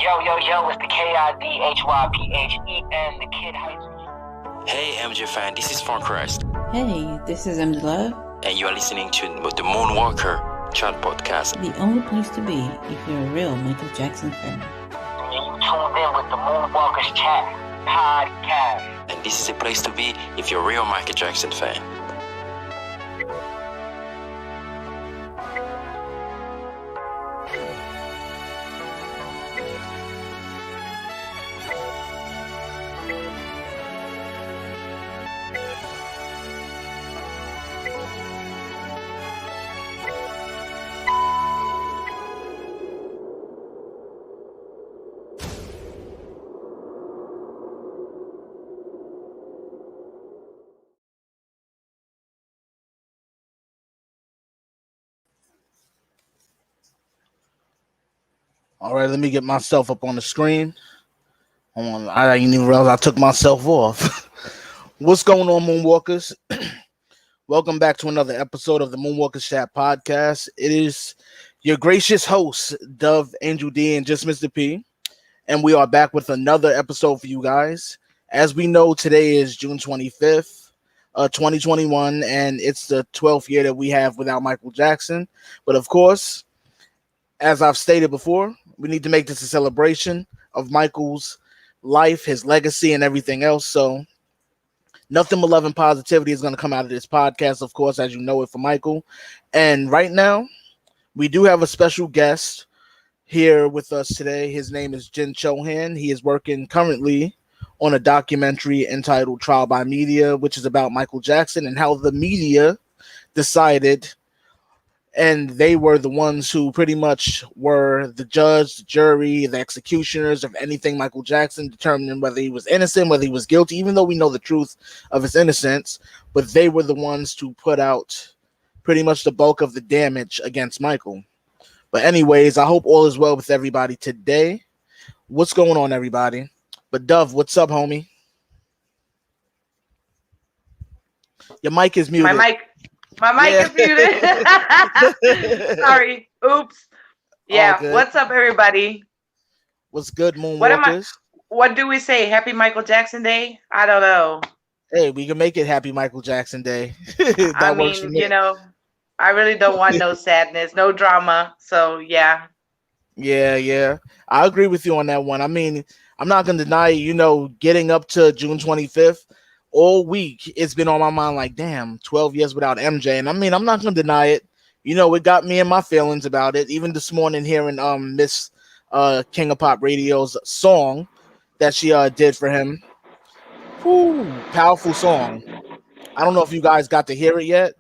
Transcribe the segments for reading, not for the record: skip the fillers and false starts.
Yo, it's the KIDHYPHEN, the Kid Hype. Hey MJ fan, this is Fun Christ. Hey, this is MJ Love. And you are listening to the Moonwalker Chat Podcast. The only place to be if you're a real Michael Jackson fan. And you tuned in with the Moonwalkers Chat Podcast. And this is a place to be if you're a real Michael Jackson fan. All right, let me get myself up on the screen. I didn't even realize I took myself off. What's going on, Moonwalkers? Welcome back to another episode of the Moonwalkers Chat Podcast. It is your gracious hosts, Dove, Angel D, and Just Mr. P. And we are back with another episode for you guys. As we know, today is June 25th, 2021, and it's the 12th year that we have without Michael Jackson. But of course, as I've stated before, we need to make this a celebration of Michael's life, his legacy, and everything else. So nothing but love and positivity is going to come out of this podcast, of course, as you know it, for Michael. And right now, we do have a special guest here with us today. His name is Jin Chohan. He is working currently on a documentary entitled Trial by Media, which is about Michael Jackson and how the media decided, and they were the ones who pretty much were the judge, the jury, the executioners of anything Michael Jackson, determining whether he was innocent, whether he was guilty, even though we know the truth of his innocence. But they were the ones to put out pretty much the bulk of the damage against Michael. But anyways, I hope all is well with everybody today. What's going on, everybody? But Dove, what's up, homie? Your mic is muted. My mic is muted. Sorry. Oops. Yeah. What's up, everybody? What's good, Moonwalkers? What do we say? Happy Michael Jackson Day? I don't know. Hey, we can make it Happy Michael Jackson Day. I mean, you know, I really don't want no sadness, no drama. So, yeah. Yeah. I agree with you on that one. I mean, I'm not going to deny, getting up to June 25th, all week, it's been on my mind like, damn, 12 years without MJ. And I mean, I'm not going to deny it. It got me in my feelings about it. Even this morning hearing Miss King of Pop Radio's song that she did for him. Whew, powerful song. I don't know if you guys got to hear it yet.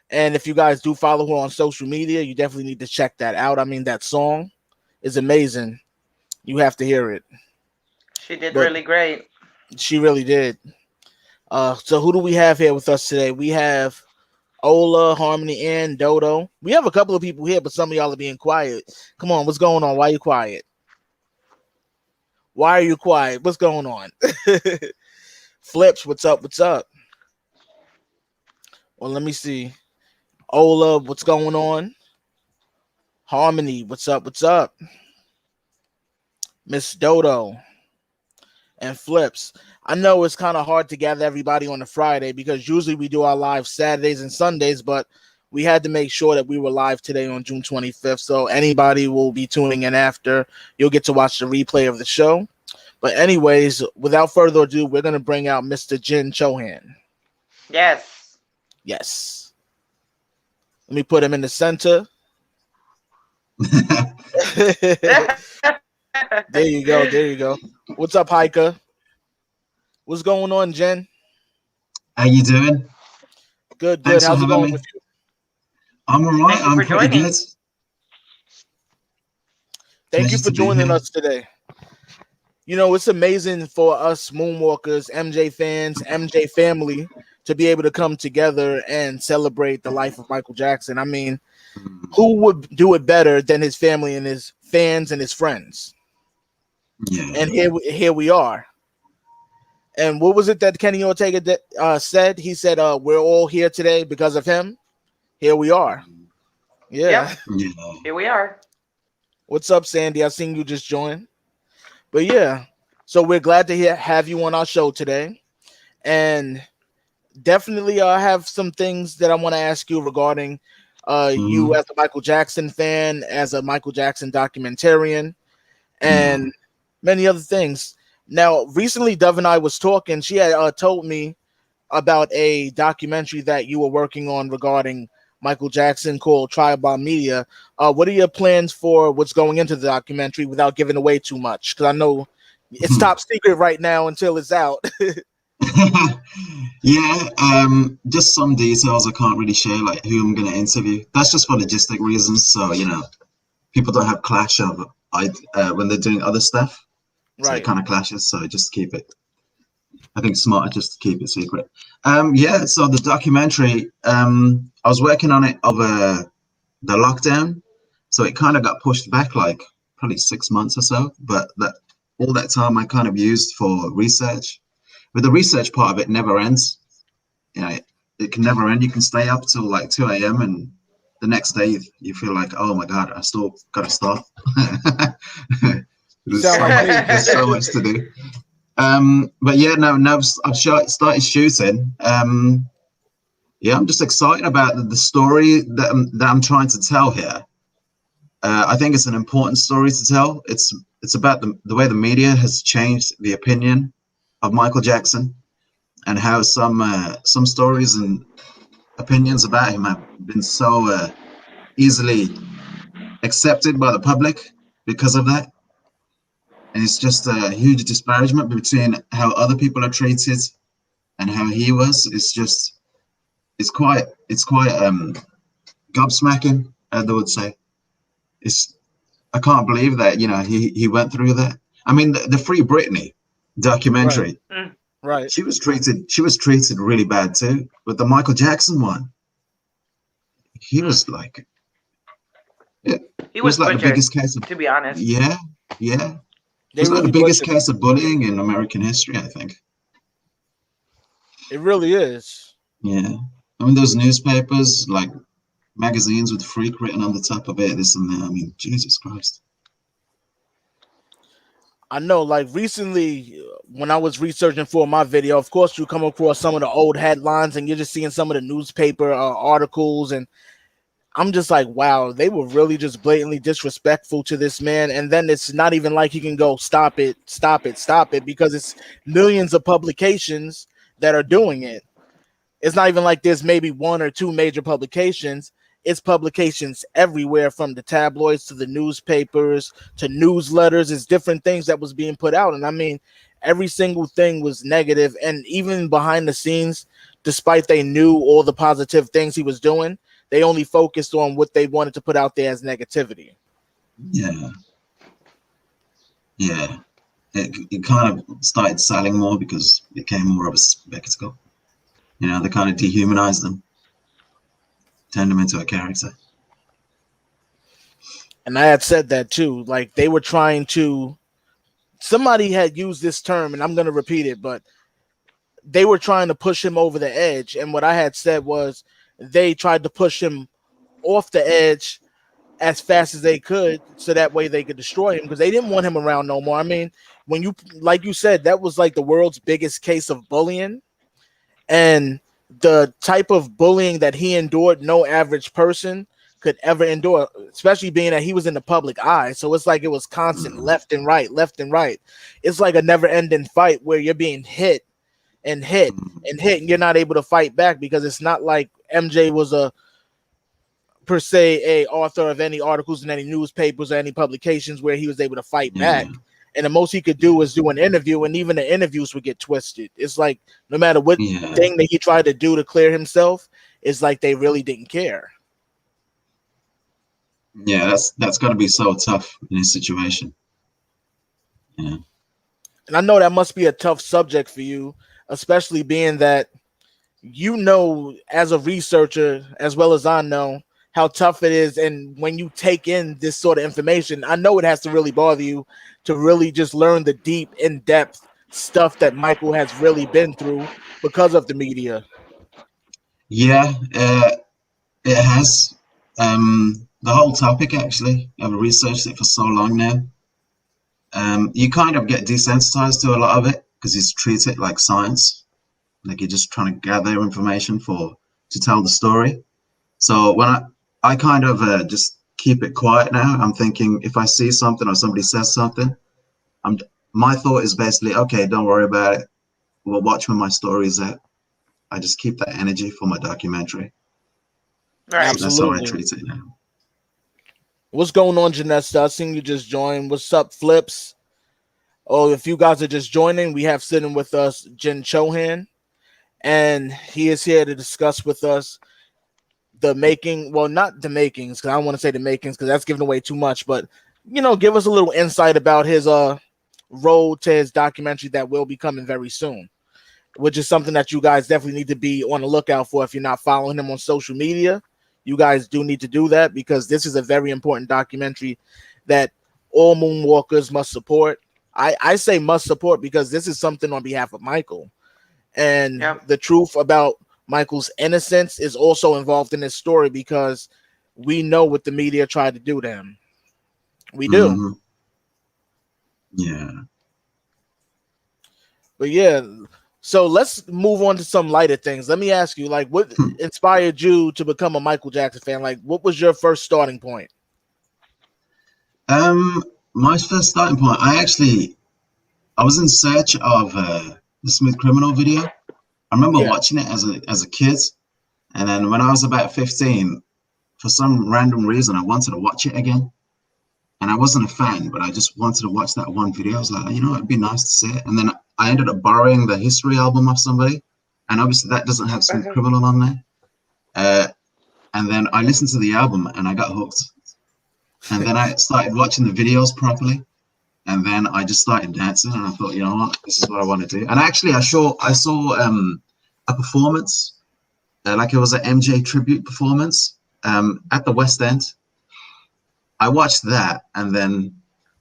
And if you guys do follow her on social media, you definitely need to check that out. I mean, that song is amazing. You have to hear it. She did really great. She really did. So who do we have here with us today? We have Ola, Harmony, and Dodo. We have a couple of people here, but some of y'all are being quiet. Come on, what's going on? Why are you quiet? Why are you quiet? What's going on? Flips, what's up? Well, let me see. Ola, what's going on? Harmony, what's up? Miss Dodo and Flips. I know it's kind of hard to gather everybody on a Friday because usually we do our live Saturdays and Sundays, but we had to make sure that we were live today on June 25th. So anybody will be tuning in after. You'll get to watch the replay of the show. But anyways, without further ado, we're going to bring out Mr. Jin Chohan. Yes. Let me put him in the center. There you go. What's up, Hiker? What's going on, Jen? How you doing? Good. How's it going with you? I'm all right. I'm pretty good. Thank you for joining us today. It's amazing for us Moonwalkers, MJ fans, MJ family to be able to come together and celebrate the life of Michael Jackson. I mean, who would do it better than his family and his fans and his friends? Yeah. And here we are. And what was it that Kenny Ortega said? He said, we're all here today because of him. Here we are. Yeah. Here we are. What's up, Sandy? I seen you just join. But yeah, so we're glad to have you on our show today, and definitely have some things that I want to ask you regarding you Mhm. as a Michael Jackson fan, as a Michael Jackson documentarian, Yeah. and many other things. Now, recently, Dove and I was talking. She had told me about a documentary that you were working on regarding Michael Jackson called Trial by Media. What are your plans for what's going into the documentary without giving away too much? Because I know it's top secret right now until it's out. Yeah, just some details I can't really share, like who I'm going to interview. That's just for logistic reasons. So, people don't have clash of when they're doing other stuff. So it Right. kind of clashes. So just keep it. I think it's smarter just to keep it secret. Yeah. So the documentary, I was working on it over the lockdown, so it kind of got pushed back like probably 6 months or so. But that all that time I kind of used for research. But the research part of it never ends. It can never end. You can stay up till like 2 a.m. and the next day you feel like, oh my God, I still gotta stop. You sound like me. There's so much to do. But yeah, no, now I've started shooting. Yeah, I'm just excited about the story that I'm trying to tell here. I think it's an important story to tell. It's about the way the media has changed the opinion of Michael Jackson, and how some stories and opinions about him have been so easily accepted by the public because of that. And it's just a huge disparagement between how other people are treated and how he was. It's quite gobsmacking, as they would say. It's I can't believe that he went through that. I mean, the Free Britney Right. documentary, Right. she was treated really bad too. But the Michael Jackson one, he was like, yeah, He it was was like the butchered, biggest case of, to be honest. yeah, yeah. It They was like the really biggest butchered him. case of bullying in American history, I think. It really is. Yeah. I mean, those newspapers, like magazines with freak written on the top of it, this and that. I mean, Jesus Christ. I know, like recently, when I was researching for my video, of course, you come across some of the old headlines and you're just seeing some of the newspaper articles. And I'm just like, wow, they were really just blatantly disrespectful to this man. And then it's not even like he can go, stop it, stop it, stop it, because it's millions of publications that are doing it. It's not even like there's maybe one or two major publications. It's publications everywhere, from the tabloids to the newspapers to newsletters. It's different things that was being put out. And I mean, every single thing was negative. And even behind the scenes, despite they knew all the positive things he was doing, they only focused on what they wanted to put out there as negativity. Yeah. Yeah. It kind of started selling more because it became more of a spectacle. They kind of dehumanized them, turned them into a character. And I had said that too. Like they were trying to, somebody had used this term, and I'm going to repeat it, but they were trying to push him over the edge. And what I had said was they tried to push him off the edge as fast as they could, so that way they could destroy him, because they didn't want him around no more. I mean, when you, like you said, that was like the world's biggest case of bullying, and the type of bullying that he endured, no average person could ever endure, especially being that he was in the public eye. So it's like it was constant left and right, left and right. It's like a never ending fight where you're being hit and hit and hit, and you're not able to fight back, because it's not like MJ was a per se a author of any articles in any newspapers or any publications where he was able to fight back. And the most he could do was do an interview, and even the interviews would get twisted. It's like no matter what thing that he tried to do to clear himself, it's like they really didn't care. Yeah, that's got to be so tough in this situation. Yeah. And I know that must be a tough subject for you, especially being that as a researcher, as well as I know, how tough it is. And when you take in this sort of information, I know it has to really bother you to really just learn the deep, in-depth stuff that Michael has really been through because of the media. Yeah, it has. The whole topic, actually, I've researched it for so long now. You kind of get desensitized to a lot of it because he's treated like science, like you're just trying to gather information to tell the story. So when I kind of just keep it quiet now. I'm thinking if I see something or somebody says something, my thought is basically, okay, don't worry about it. We'll watch when my story is out. I just keep that energy for my documentary. Right. That's how I Absolutely. treat it now. What's going on, Janessa? I seen you just joined. What's up, Flips? Oh, if you guys are just joining, we have sitting with us Jin Chohan, and he is here to discuss with us the making. Well, not the makings, because I don't want to say the makings because that's giving away too much. But give us a little insight about his road to his documentary that will be coming very soon, which is something that you guys definitely need to be on the lookout for. If you're not following him on social media, you guys do need to do that because this is a very important documentary that all Moonwalkers must support. I say must support because this is something on behalf of Michael. And the truth about Michael's innocence is also involved in this story because we know what the media tried to do to him. We do. Mm-hmm. Yeah. But yeah, so let's move on to some lighter things. Let me ask you, like, what inspired you to become a Michael Jackson fan? Like, what was your first starting point? My first starting point, I was in search of the Smooth Criminal video. I remember watching it as a kid, and then when I was about 15, for some random reason, I wanted to watch it again. And I wasn't a fan, but I just wanted to watch that one video. I was like, it'd be nice to see it. And then I ended up borrowing the history album of somebody, and obviously that doesn't have Smooth Criminal on there. And then I listened to the album, and I got hooked. And then I started watching the videos properly, and then I just started dancing. And I thought, you know what, this is what I want to do. And actually, I saw a performance, like it was an MJ tribute performance at the West End. I watched that, and then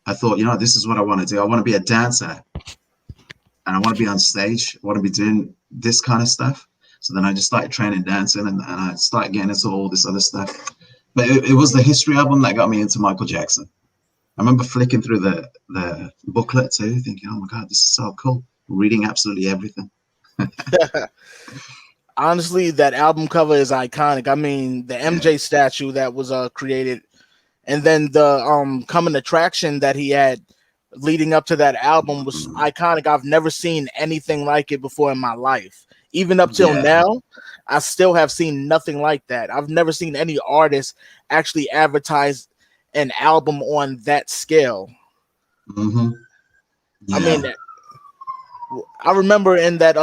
I thought, this is what I want to do. I want to be a dancer, and I want to be on stage. I want to be doing this kind of stuff. So then I just started training dancing, and I started getting into all this other stuff. But it was the history album that got me into Michael Jackson. I remember flicking through the booklet too, thinking, oh my God, this is so cool. Reading absolutely everything. Honestly, that album cover is iconic. I mean, the MJ statue that was created, and then the coming attraction that he had leading up to that album was iconic. I've never seen anything like it before in my life. Even up till now, I still have seen nothing like that. I've never seen any artist actually advertise an album on that scale. Mm-hmm. Yeah. I mean, I remember in that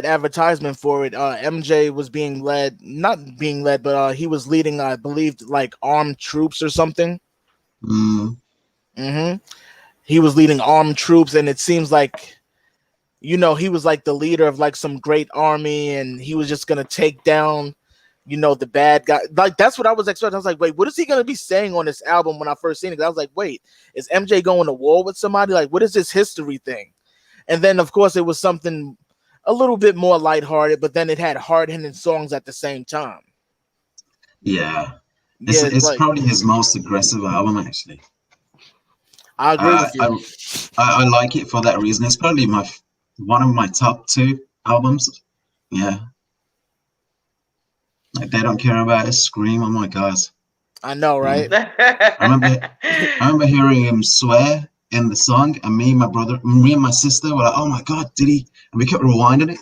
advertisement for it, MJ was not being led, but he was leading, I believe, like armed troops or something. Mm-hmm. He was leading armed troops, and it seems like, he was like the leader of like some great army, and he was just gonna take down, the bad guy. Like that's what I was expecting. I was like, wait, what is he gonna be saying on this album when I first seen it? I was like, wait, is MJ going to war with somebody? Like, what is this history thing? And then of course it was something a little bit more lighthearted, but then it had hard-hitting songs at the same time. Yeah. It's probably his most aggressive album, actually. I agree with you. I like it for that reason. It's probably one of my top 2 albums. Yeah. Like They Don't Care About Us, Scream. Oh my God. I know, right? I remember hearing him swear in the song, and me and my sister were like, oh my God, did he? And we kept rewinding it.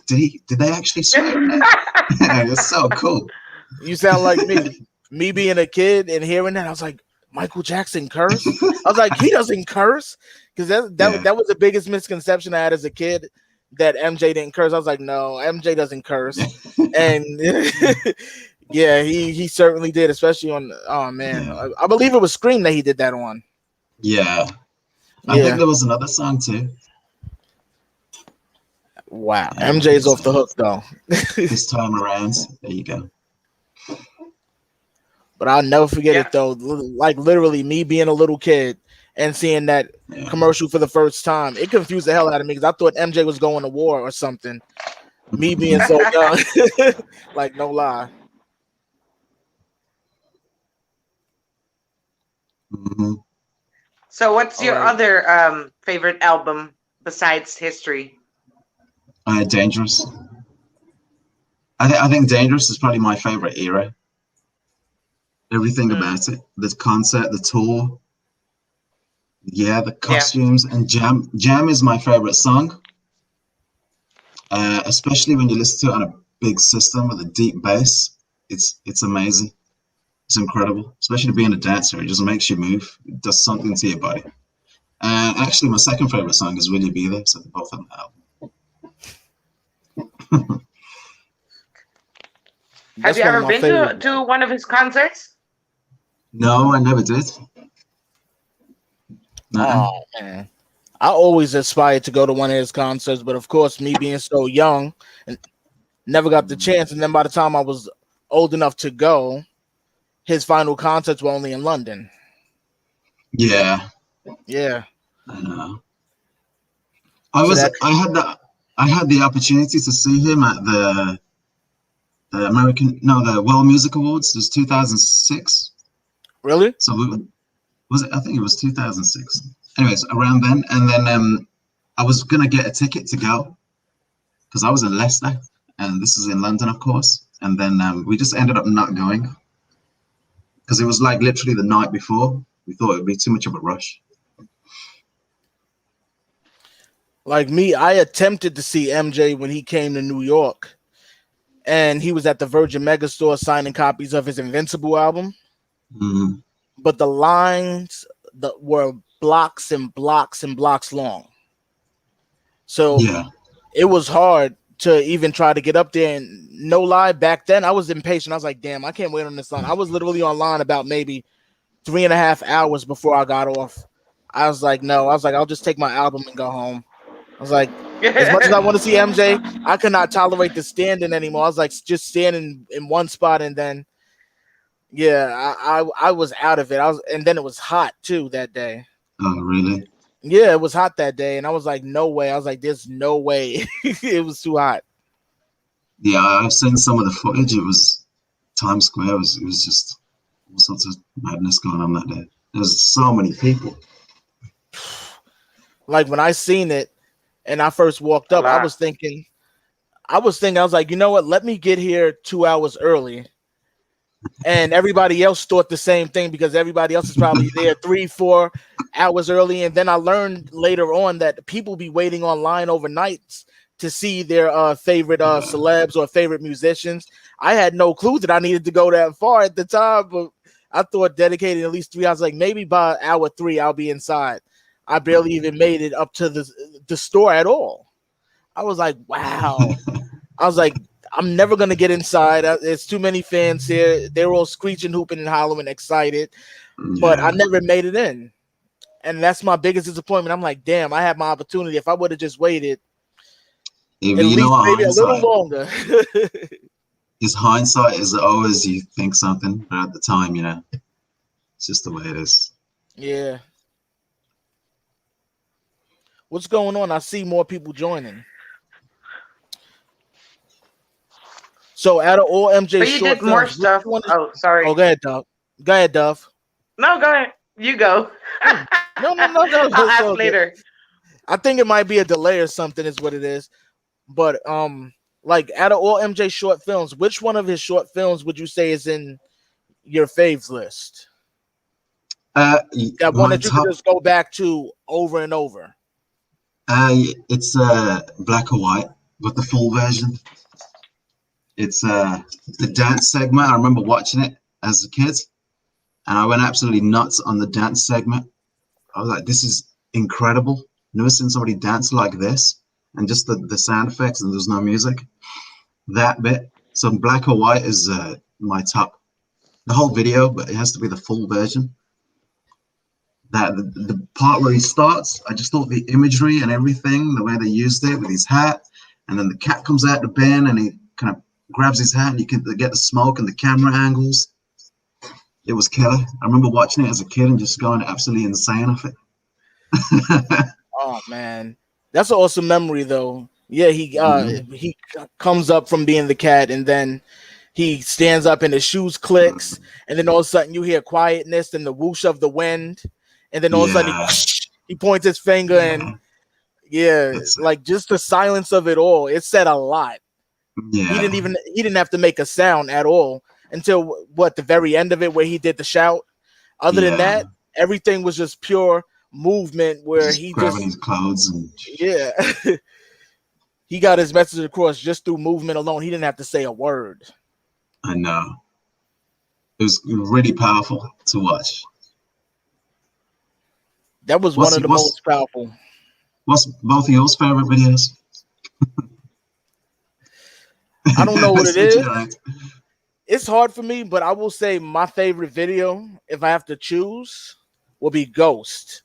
Did they actually swear? It's so cool. You sound like me. Me being a kid and hearing that, I was like, Michael Jackson curse? I was like, he doesn't curse. Because that was the biggest misconception I had as a kid, that MJ didn't curse. I was like, no, MJ doesn't curse. And yeah, he certainly did, especially on, oh man, I believe it was Scream that he did that on. Yeah. I think there was another song too. Wow. MJ's off the hook though. This time around. There you go. But I'll never forget it though. Like literally me being a little kid and seeing that commercial for the first time, it confused the hell out of me because I thought MJ was going to war or something. Me being so young. Like no lie. Mm-hmm. So what's your Alright. other favorite album besides History? Dangerous. I think Dangerous is probably my favorite era. Everything about it, the concert, the tour, the costumes, and Jam. Jam is my favorite song, especially when you listen to it on a big system with a deep bass. It's amazing. It's incredible, especially being a dancer. It just makes you move. It does something to your body. And actually, my second favorite song is Will You Be There? So they're both on the album. Have you ever been to one of his concerts? No, I never did. Oh man, I always aspired to go to one of his concerts, but of course, me being so young and never got the chance. And then by the time I was old enough to go, his final concerts were only in London. Yeah. I know. I had the opportunity to see him at the World Music Awards. It was 2006. Really? So was it? I think it was 2006. Anyways, around then, and then I was gonna get a ticket to go because I was in Leicester, and this is in London, of course. And then we just ended up not going because it was like literally the night before. We thought it would be too much of a rush. Like me, I attempted to see MJ when he came to New York, and he was at the Virgin Megastore signing copies of his Invincible album. Mm. But the lines were blocks and blocks and blocks long. So it was hard to even try to get up there. And no lie, back then I was impatient. I was like, damn, I can't wait on this line. I was literally online about maybe 3.5 hours before I got off. I was like, no, I'll just take my album and go home. I was like, as much as I want to see MJ, I could not tolerate the standing anymore. I was like, just standing in one spot, and then I was out of it. And then it was hot too that day. Oh, really? Yeah, it was hot that day, and I was like, no way. I was like, there's no way. It was too hot. Yeah, I've seen some of the footage. It was Times Square. It was just all sorts of madness going on that day. There's so many people. Like when I seen it and I first walked up, I was thinking, I was like, you know what? Let me get here 2 hours early. And everybody else thought the same thing because everybody else is probably there 3-4 hours early. And then I learned later on that people be waiting online overnight to see their favorite celebs or favorite musicians. I had no clue that I needed to go that far at the time, but I thought dedicating at least 3 hours, like maybe by hour 3, I'll be inside. I barely even made it up to the store at all. I was like, wow. I was like, I'm never going to get inside. There's too many fans here. They're all screeching, hooping, and hollering, excited. But I never made it in. And that's my biggest disappointment. I'm like, damn, I had my opportunity. If I would have just waited at least maybe a little longer. His hindsight is always you think something, but at the time, it's just the way it is. Yeah. What's going on? I see more people joining. So out of all MJ but you short did more films, stuff. Oh, sorry. Oh, go ahead, Duff. Go ahead, Duff. No, go ahead. You go. No. I'll ask later. I think it might be a delay or something is what it is. But like out of all MJ short films, which one of his short films would you say is in your faves list? That one that you can just go back to over and over. It's black or white, but the full version. It's the dance segment. I remember watching it as a kid, and I went absolutely nuts on the dance segment. I was like, this is incredible. Never seen somebody dance like this, and just the sound effects, and there's no music. That bit. So black or white is my top. The whole video, but it has to be the full version. That the part where he starts, I just thought the imagery and everything, the way they used it with his hat, and then the cat comes out the bin and he kind of grabs his hat and you can get the smoke and the camera angles. It was killer. I remember watching it as a kid and just going absolutely insane off it. Oh man, that's an awesome memory though. Yeah, he comes up from being the cat and then he stands up and his shoes clicks and then all of a sudden you hear quietness and the whoosh of the wind and then all of a sudden Yeah. he points his finger, and That's it. like just the silence of it all, it said a lot. Yeah. He didn't have to make a sound at all until the very end of it where he did the shout. Other than Yeah. that, everything was just pure movement where Just he grabbing just his clothes and he got his message across just through movement alone. He didn't have to say a word. I know. It was really powerful to watch. That was one of the most powerful. What's both of yours favorite videos? I don't know what it is. Right. It's hard for me, but I will say my favorite video, if I have to choose, will be Ghost.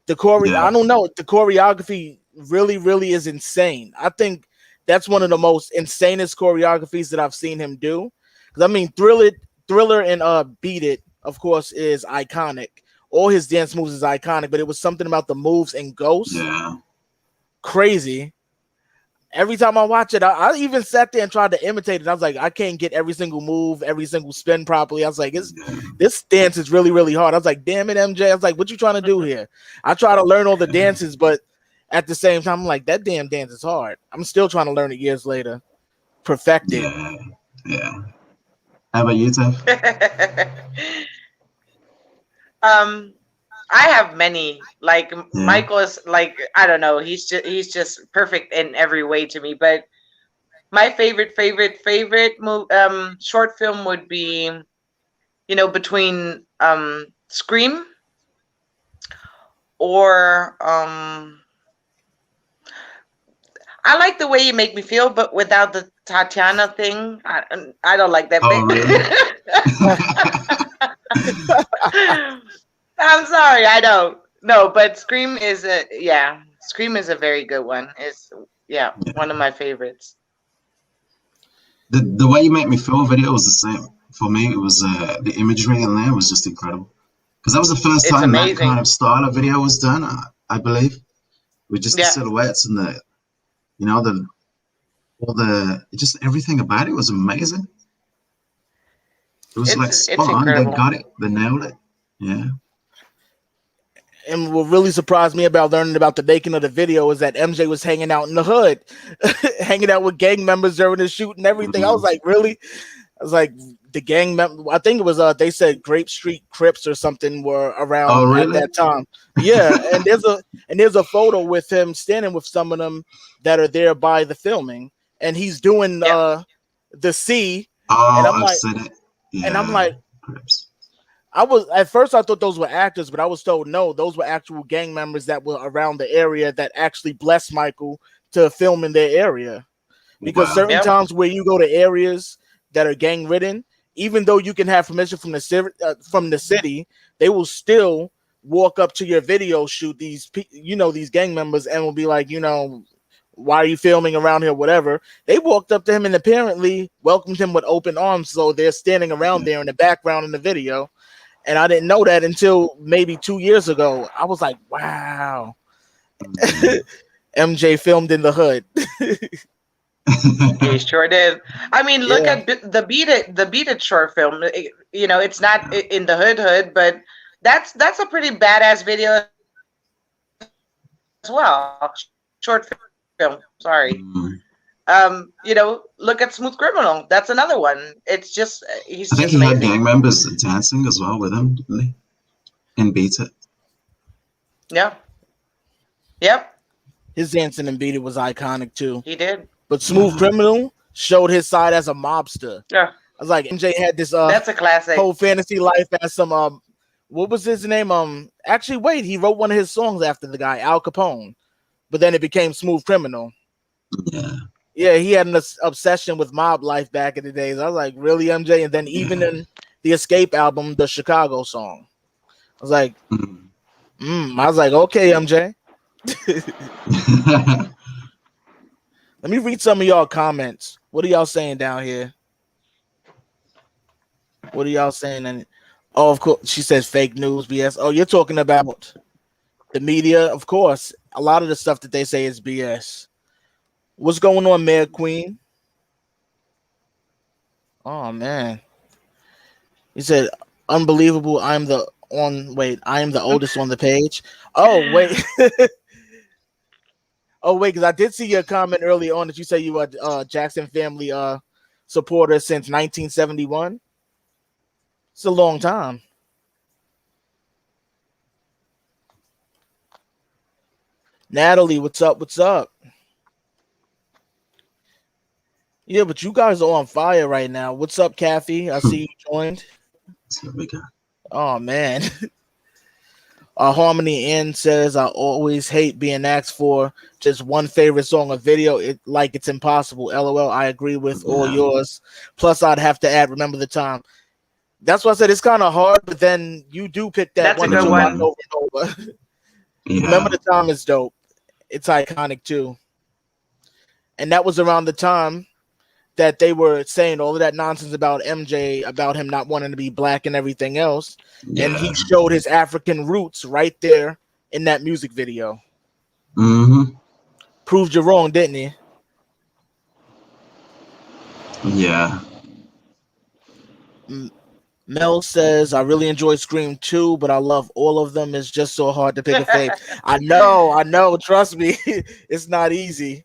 I don't know. The choreography really, really is insane. I think that's one of the most insanest choreographies that I've seen him do. Because I mean, Thriller and Beat It, of course, is iconic. All his dance moves is iconic, but it was something about the moves in Ghost. Yeah. Crazy. Every time I watch it, I even sat there and tried to imitate it. I was like, I can't get every single move, every single spin properly. I was like, this dance is really, really hard. I was like, damn it, MJ. I was like, what you trying to do here? I try to learn all the dances, but at the same time, I'm like, that damn dance is hard. I'm still trying to learn it years later. Perfect it. Yeah. How about you, Tiff? I have many. Like Michael is like, I don't know, he's just perfect in every way to me. But my favorite short film would be, between Scream or I like The Way You Make Me Feel, but without the Tatiana thing. I don't like that. Oh, really? I'm sorry, I don't. No, but Scream is a very good one. It's one of my favorites. The Way You Make Me Feel video was the same. For me, it was the imagery in there was just incredible. Because that was the first time that kind of style of video was done, I believe. With just the silhouettes and just everything about it was amazing. It was like spot on. They got it. They nailed it. Yeah. And what really surprised me about learning about the making of the video is that MJ was hanging out in the hood, hanging out with gang members during the shoot and everything. I was like, really? I was like, the gang member. I think it was they said Grape Street Crips or something were around at that time. Yeah, and there's a photo with him standing with some of them that are there by the filming, and he's doing the C. Oh, and I'm I've like, seen it. Yeah. And I'm like, Crips. I thought those were actors, but I was told no, those were actual gang members that were around the area that actually blessed Michael to film in their area. Because certain times where you go to areas that are gang ridden, even though you can have permission from the city, they will still walk up to your video shoot, these gang members, and will be like, why are you filming around here? Whatever. They walked up to him and apparently welcomed him with open arms. So they're standing around there in the background in the video. And I didn't know that until maybe 2 years ago. I was like, wow. MJ filmed in the hood. He sure did. I mean, look at the Beat It short film. It's not in the hood, but that's a pretty badass video as well. Short film. Sorry. Look at Smooth Criminal. That's another one. It's just I think he had gang members dancing as well with him, didn't he? And Beat It. Yeah. Yep. His dancing in Beat It was iconic too. He did. But Smooth Criminal showed his side as a mobster. Yeah. I was like, MJ had this that's a classic whole fantasy life as some what was his name? Actually, wait, he wrote one of his songs after the guy, Al Capone. But then it became Smooth Criminal. Yeah. Yeah, he had an obsession with mob life back in the days. I was like, really, MJ? And then even in the Escape album, the Chicago song, I was like, I was like, okay, MJ. Let me read some of y'all comments. What are y'all saying down here? What are y'all saying? And of course, she says fake news, BS. Oh, you're talking about the media, of course. A lot of the stuff that they say is BS. What's going on, Mayor Queen? Oh man, he said, "Unbelievable! I'm the I am the oldest on the page. Oh wait. Oh wait, because I did see your comment early on that you say you were Jackson family supporter since 1971. It's a long time. Natalie, what's up? What's up? Yeah, but you guys are on fire right now. What's up, Kathy? I see you joined. Here we go. Oh man. Harmony N says, I always hate being asked for just one favorite song or video. It's impossible. LOL. I agree with all yours. Plus, I'd have to add Remember the Time. That's why I said it's kind of hard, but then you do pick that That's one a good one. over and over. Yeah. Remember the Time is dope. It's iconic too. And that was around the time that they were saying all of that nonsense about MJ, about him not wanting to be black and everything else. Yeah. And he showed his African roots right there in that music video. Mm-hmm. Proved you wrong, didn't he? Yeah. Mel says, I really enjoy Scream 2, but I love all of them. It's just so hard to pick a fave. I know. Trust me. It's not easy.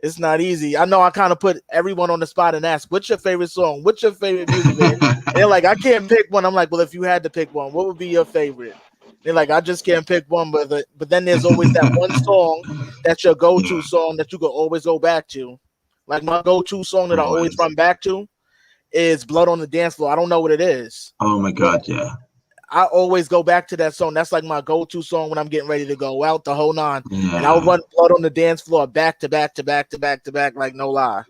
It's not easy. I know I kind of put everyone on the spot and ask, what's your favorite song? What's your favorite music video? They're like, I can't pick one. I'm like, well, if you had to pick one, what would be your favorite? They're like, I just can't pick one. But then there's always that one song that's your go-to song that you can always go back to. Like my go-to song that I always run back to is Blood on the Dance Floor. I don't know what it is. Oh my God, yeah. I always go back to that song. That's like my go-to song when I'm getting ready to go out, the whole nine. Yeah. And I'll run Blood on the Dance Floor back to back, like no lie.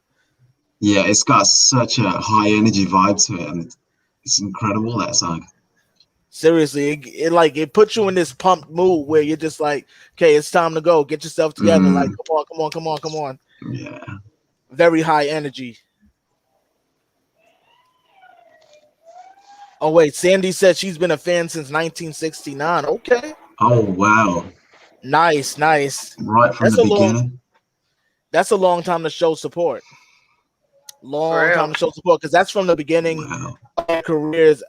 Yeah, it's got such a high energy vibe to it, and it's incredible, that song. Seriously, it puts you in this pumped mood where you're just like, okay, it's time to go. Get yourself together. Like, come on. Yeah. Very high energy. Oh wait, Sandy said she's been a fan since 1969. Okay. Oh wow. Nice. Right from the beginning. That's a long time to show support. Long time to show support because that's from the beginning of their careers.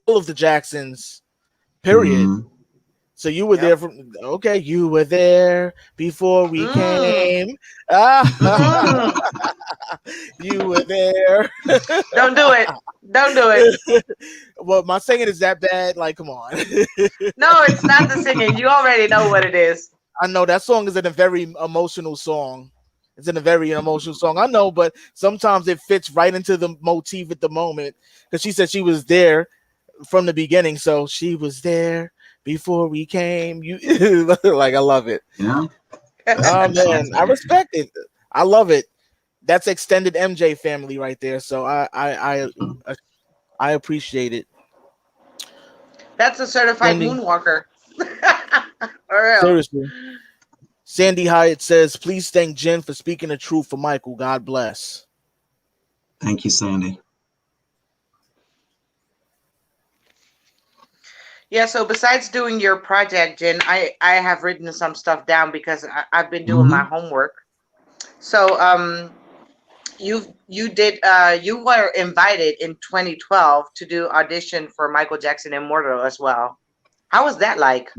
All of the Jacksons, period. Mm-hmm. So you were there you were there before we came. You were there. Don't do it. Well, my singing is that bad? Like, come on. No, it's not the singing. You already know what it is. I know that song is in a very emotional song. It's in a very emotional song. I know, but sometimes it fits right into the motif at the moment. Because she said she was there from the beginning, so she was there before we came. You like, I love it. Yeah. Oh man, I respect it. I love it. That's extended MJ family right there. So I appreciate it. That's a certified moonwalker. For real. Seriously. Sandy Hyatt says, please thank Jen for speaking the truth for Michael. God bless. Thank you, Sandy. Yeah, so besides doing your project, Jen, I have written some stuff down because I've been doing my homework. So you were invited in 2012 to do audition for Michael Jackson Immortal as well. How was that like?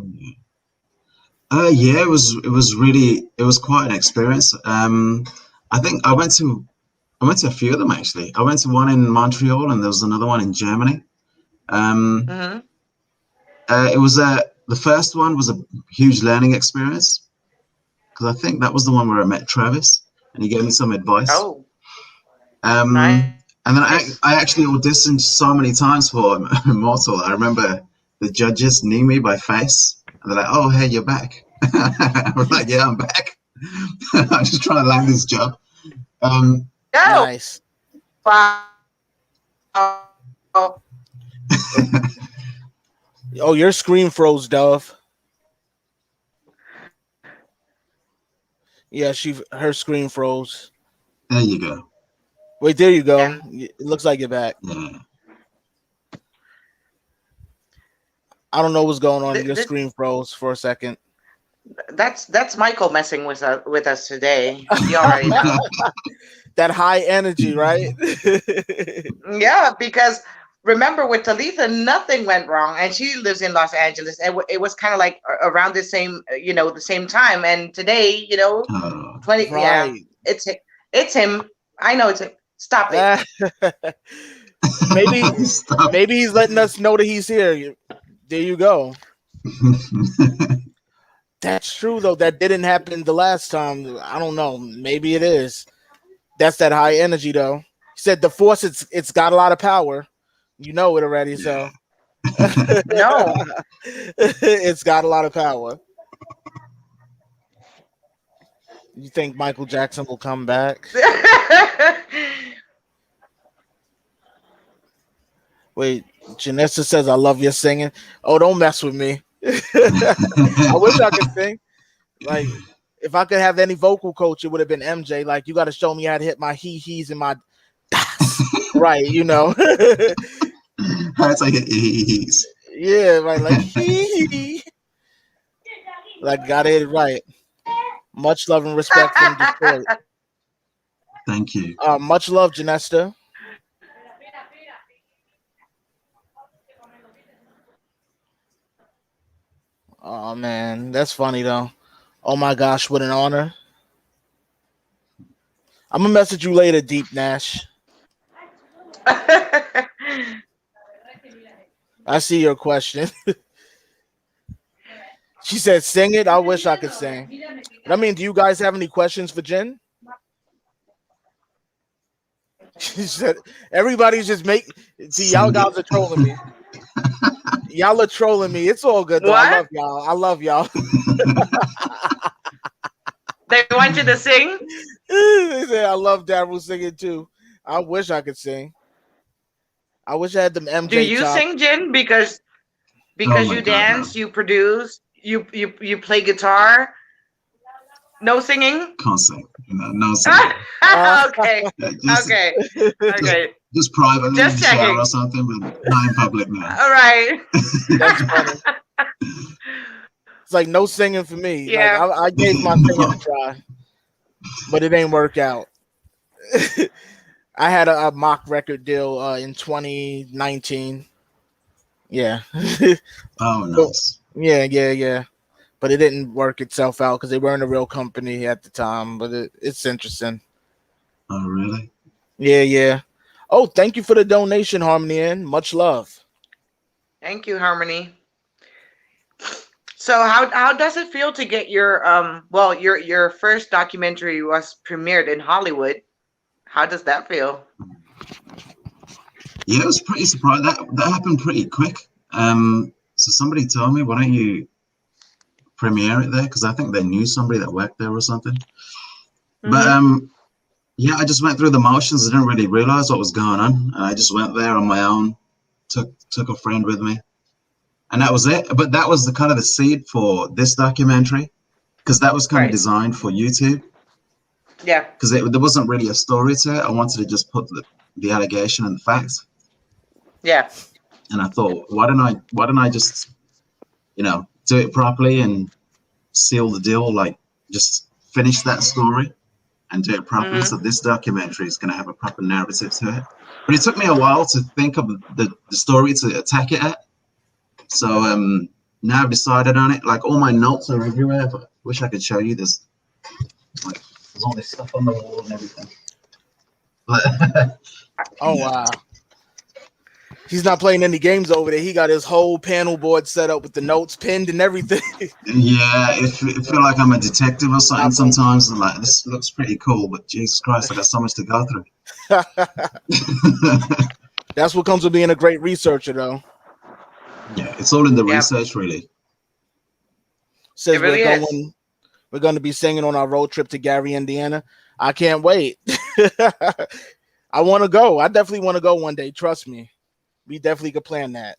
Yeah, it was quite an experience. I think I went to a few of them actually. I went to one in Montreal and there was another one in Germany. It was the first one was a huge learning experience because I think that was the one where I met Travis and he gave me some advice. Oh. Nice. And then I actually auditioned so many times for Immortal. I remember the judges knew me by face and they're like, "Oh, hey, you're back." I was like, "Yeah, I'm back." I'm just trying to land this job. Nice. Wow. Oh, your screen froze, Dove. Yeah, her screen froze. There you go. Wait, there you go. Yeah. It looks like you're back. Yeah. I don't know what's going on. Your screen froze for a second. That's Michael messing with us today. You already know. That high energy, right? Yeah, because remember with Talitha, nothing went wrong, and she lives in Los Angeles. And it was kind of like around the same, the same time. And today, 20, yeah, Right. it's him. I know it's him. Stop it. maybe Stop. maybe he's letting us know that he's here. There you go. That's true though. That didn't happen the last time. I don't know. Maybe it is. That's that high energy though. He said the force it's got a lot of power. You know it already, so No. it's got a lot of power. You think Michael Jackson will come back? Wait, Janessa says I love your singing. Oh, don't mess with me. I wish I could sing. Like, if I could have any vocal coach, it would have been MJ. Like, you got to show me how to hit my he's and my das. Right, How to hit he's. Yeah, right, like he. Like, got it right. Much love and respect from Detroit. Thank you. Much love, Janesta. Oh man, that's funny though. Oh my gosh, what an honor. I'm gonna message you later, Deep Nash. I see your question. She said, "Sing it." I wish I could sing. But I mean, do you guys have any questions for Jen? She said, "Everybody's just See, y'all guys are trolling me. Y'all are trolling me. It's all good though. What? I love y'all. They want you to sing? They say I love Daryl singing too. I wish I could sing. I wish I had them MJ. Do you sing, Jin? Because Oh my you God, dance, no. you produce, you play guitar. No singing? Can't sing. No singing. Okay. Yeah, Okay. Just privately Just in the shower checking. or something, but not in public now. All right. That's funny. It's like no singing for me. Yeah. Like I gave my singing a try, but it ain't work out. I had a mock record deal in 2019. Yeah. Oh, nice. Yeah. But it didn't work itself out because they weren't a real company at the time. But it's interesting. Oh, really? Yeah. Oh, thank you for the donation, Harmony Ann. Much love. Thank you, Harmony. So how does it feel to get your your first documentary was premiered in Hollywood? How does that feel? Yeah, I was pretty surprised. That happened pretty quick. So somebody told me, why don't you premiere it there? Because I think they knew somebody that worked there or something. Mm-hmm. But yeah, I just went through the motions. I didn't really realize what was going on. I just went there on my own, took a friend with me, and that was it. But that was the kind of the seed for this documentary, because that was kind of designed for YouTube. Yeah. Because there wasn't really a story to it. I wanted to just put the allegation and the facts. Yeah. And I thought, why don't I just, do it properly and seal the deal, like just finish that story and do it properly. Mm-hmm. So this documentary is going to have a proper narrative to it. But it took me a while to think of the story to attack it at. So now I've decided on it. Like all my notes are everywhere, but I wish I could show you this. Like there's all this stuff on the wall and everything. Oh wow. He's not playing any games over there. He got his whole panel board set up with the notes pinned and everything. Yeah, it feel like I'm a detective or something sometimes. I'm like, this looks pretty cool, but Jesus Christ, I got so much to go through. That's what comes with being a great researcher, though. Yeah, it's all in the research, really. Says it really we're going to be singing on our road trip to Gary, Indiana. I can't wait. I want to go. I definitely want to go one day. Trust me. We definitely could plan that.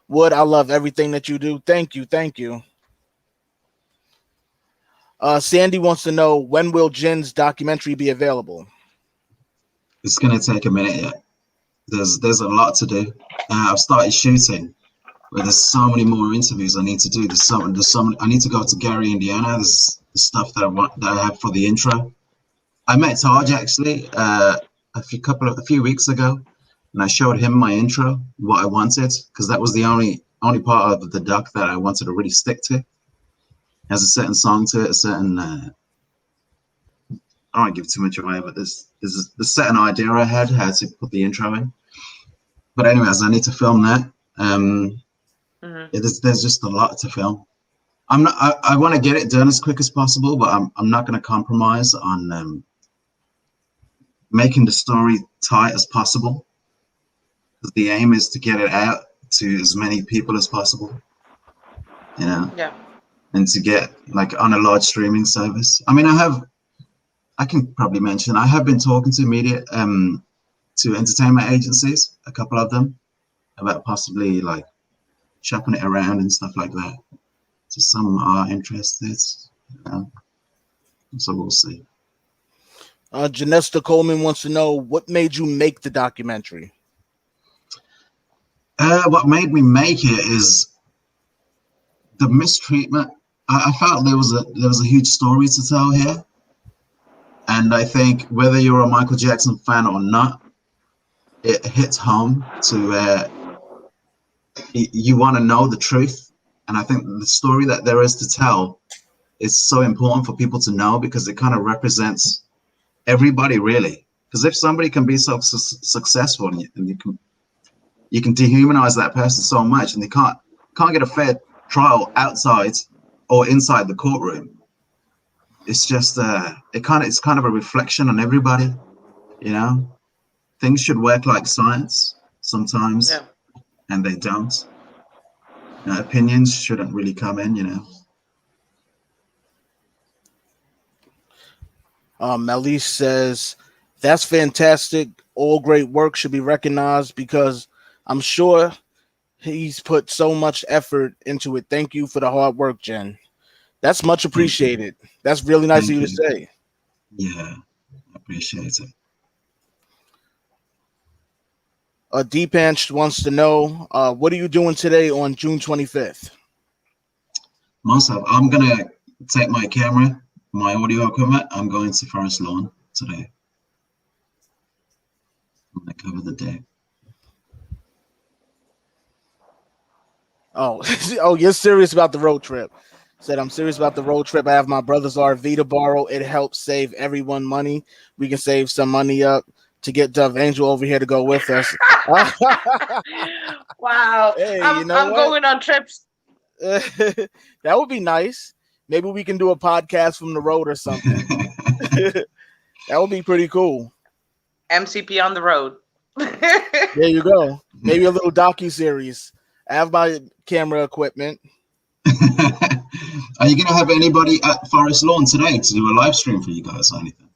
Wood, I love everything that you do. Thank you. Sandy wants to know, when will Jin's documentary be available? It's going to take a minute yet. There's a lot to do. I've started shooting, but there's so many more interviews I need to do. There's some. I need to go to Gary, Indiana. There's the stuff that I have for the intro. I met Taj actually a few weeks ago. and I showed him my intro, what I wanted, because that was the only part of the doc that I wanted to really stick to. It has a certain song to it, a certain I don't want to give too much away, but there's a certain idea I had how to put the intro in. But anyways, I need to film that. There's just a lot to film. I want to get it done as quick as possible, but I'm not going to compromise on making the story tight as possible. The aim is to get it out to as many people as possible, you know. Yeah. And to get like on a large streaming service. I mean, I can probably mention I have been talking to media to entertainment agencies, a couple of them, about possibly like shopping it around and stuff like that. So some are interested, so we'll see. Janesta Coleman wants to know, what made you make the documentary? What made me make it is the mistreatment. I felt there was a huge story to tell here, and I think whether you're a Michael Jackson fan or not, it hits home to where you want to know the truth. And I think the story that there is to tell is so important for people to know, because it kind of represents everybody, really. Because if somebody can be so successful, and you can dehumanize that person so much, and they can't get a fair trial outside or inside the courtroom, it's just it's kind of a reflection on everybody, you know. Things should work like science sometimes, and they don't. Opinions shouldn't really come in, you know. Melise says, that's fantastic. All great work should be recognized, because I'm sure he's put so much effort into it. Thank you for the hard work, Jen. That's much appreciated. That's really nice of you to say. Yeah, I appreciate it. Deepanch wants to know, what are you doing today on June 25th? I'm going to take my camera, my audio equipment. I'm going to Forest Lawn today. I'm going to cover the day. Oh, you're serious about the road trip. Said, I'm serious about the road trip. I have my brother's RV to borrow. It helps save everyone money. We can save some money up to get Dove Angel over here to go with us. Wow. Hey, I'm going on trips. That would be nice. Maybe we can do a podcast from the road or something. That would be pretty cool. MCP on the road. There you go. Maybe a little docu-series. I have my camera equipment. Are you going to have anybody at Forest Lawn today to do a live stream for you guys or anything?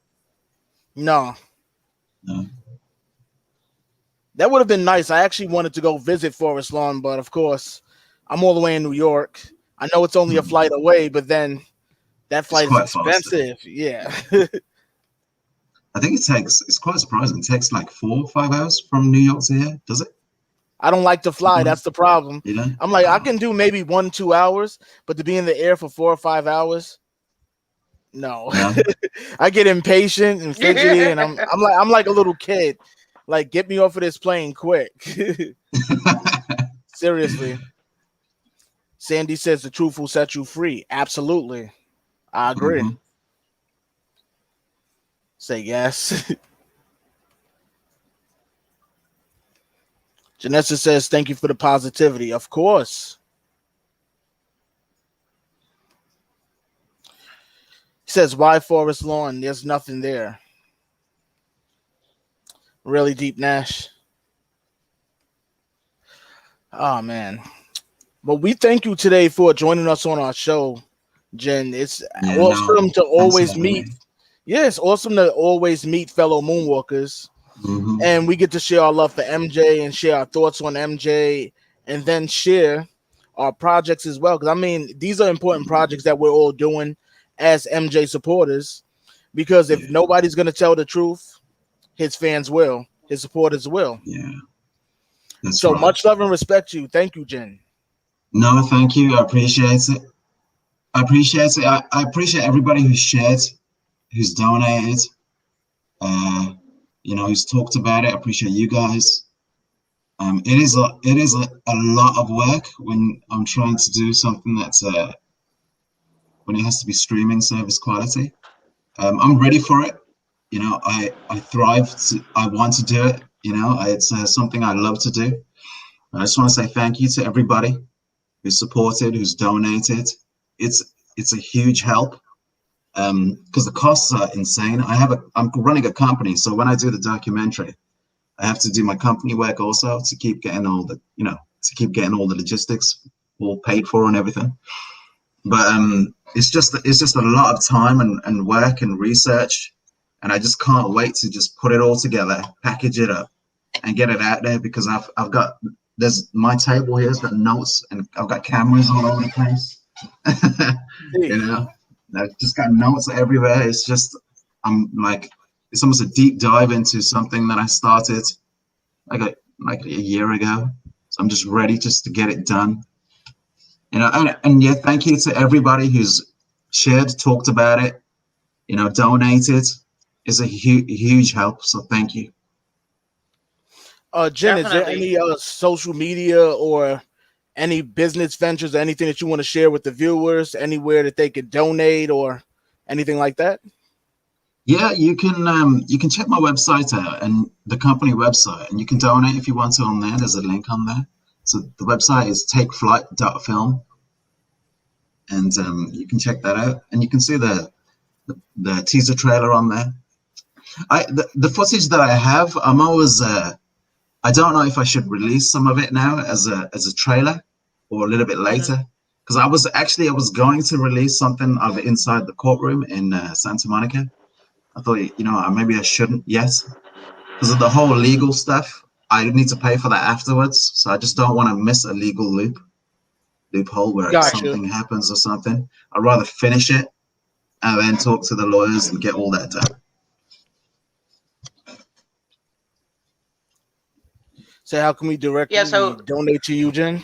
No. No. That would have been nice. I actually wanted to go visit Forest Lawn, but of course, I'm all the way in New York. I know it's only a flight away, but then that flight is expensive. Yeah. I think it's quite surprising. It takes like 4 or 5 hours from New York to here, does it? I don't like to fly. That's the problem. You know? I'm like, I can do maybe 1-2 hours, but to be in the air for 4 or 5 hours, no. Yeah. I get impatient and fidgety, and I'm like a little kid. Like, get me off of this plane quick. Seriously. Sandy says the truth will set you free. Absolutely. I agree. Mm-hmm. Say yes. Janessa says, thank you for the positivity. Of course. He says, why Forest Lawn? There's nothing there. Really deep, Nash. Oh, man. But we thank you today for joining us on our show, Jen. It's awesome to always meet. Yeah, it's awesome to always meet fellow Moonwalkers. Mm-hmm. And we get to share our love for MJ and share our thoughts on MJ, and then share our projects as well. Because, I mean, these are important projects that we're all doing as MJ supporters. Because if nobody's going to tell the truth, his fans will. His supporters will. Yeah. So much love and respect to you. Thank you, Jen. No, thank you. I appreciate it. I appreciate everybody who's shared, who's donated, who's talked about it. I appreciate you guys. It is a lot of work when I'm trying to do something that's when it has to be streaming service quality. I'm ready for it. You know, I thrive. I want to do it. You know, it's something I love to do. I just want to say thank you to everybody who's supported, who's donated. It's a huge help because the costs are insane. I'm running a company, so when I do the documentary, I have to do my company work also to keep getting all the logistics all paid for and everything. But it's just a lot of time and work and research, and I just can't wait to just put it all together, package it up, and get it out there because I've got my table here's got notes and I've got cameras all over the place. You know, I've just got notes everywhere. It's just it's almost a deep dive into something that I started like a year ago. So I'm just ready just to get it done. You know, and yeah, thank you to everybody who's shared, talked about it, you know, donated. It's a huge help. So thank you. Jen, Definitely. is there any social media or any business ventures or anything that you want to share with the viewers, anywhere that they could donate or anything like that? Yeah, you can check my website out and the company website, and you can donate if you want to on there. There's a link on there. So the website is takeflight.film, and you can check that out, and you can see the teaser trailer on there. The footage that I have, I'm always I don't know if I should release some of it now as a trailer or a little bit later, because I was going to release something of inside the courtroom in Santa Monica. I thought, you know, maybe I shouldn't yet because of the whole legal stuff. I need to pay for that afterwards, so I just don't want to miss a legal loophole where something happens or something. I'd rather finish it and then talk to the lawyers and get all that done. So how can we directly donate to you, Jen?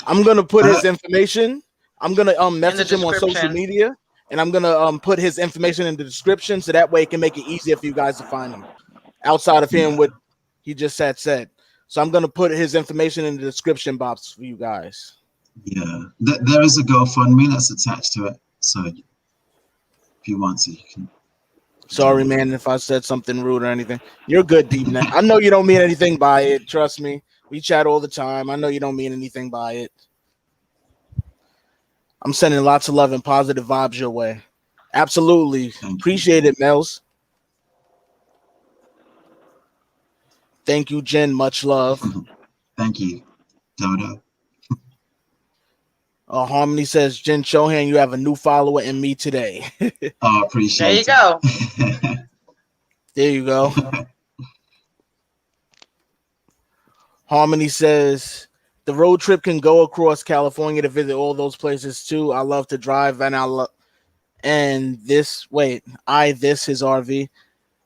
I'm gonna put his information. I'm gonna message him on social media, and I'm gonna put his information in the description so that way it can make it easier for you guys to find him. Outside of hearing what he just had said, so I'm gonna put his information in the description box for you guys. Yeah, there is a GoFundMe that's attached to it, so if you want to, you can. Sorry, man, if I said something rude or anything. You're good, Deep Net. I know you don't mean anything by it. Trust me. We chat all the time. I know you don't mean anything by it. I'm sending lots of love and positive vibes your way. Absolutely. Appreciate it, Mels. Thank you, Jen. Much love. Thank you, Dodo. Harmony says, Jin Chohan, you have a new follower in me today. Oh, appreciate it. There you go. There you go. Harmony says, the road trip can go across California to visit all those places too. I love to drive, and this his RV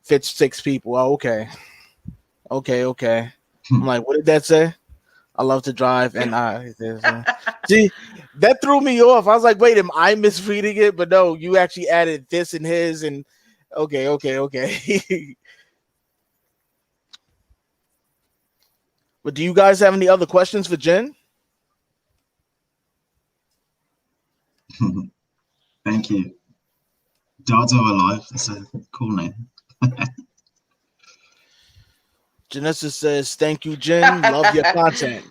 fits 6 people. Oh, okay. I'm like, what did that say? I love to drive, and see, that threw me off. I was like, wait, am I misreading it? But no, you actually added this and his, and okay. But do you guys have any other questions for Jen? Thank you. Dodo Alive. That's a cool name. Janessa says, thank you, Jen. Love your content.